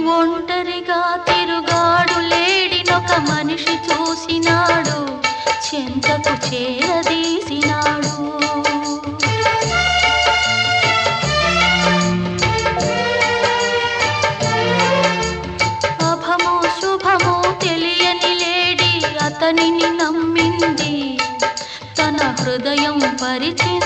ఒంటరిగా తిరుగాడు లేడినొక మనిషి చూసినాడు, చెంతకు చేరదీసినాడు. అభమో శుభమో తెలియని లేడి అతనిని నమ్మింది, తన హృదయం పరిచింది.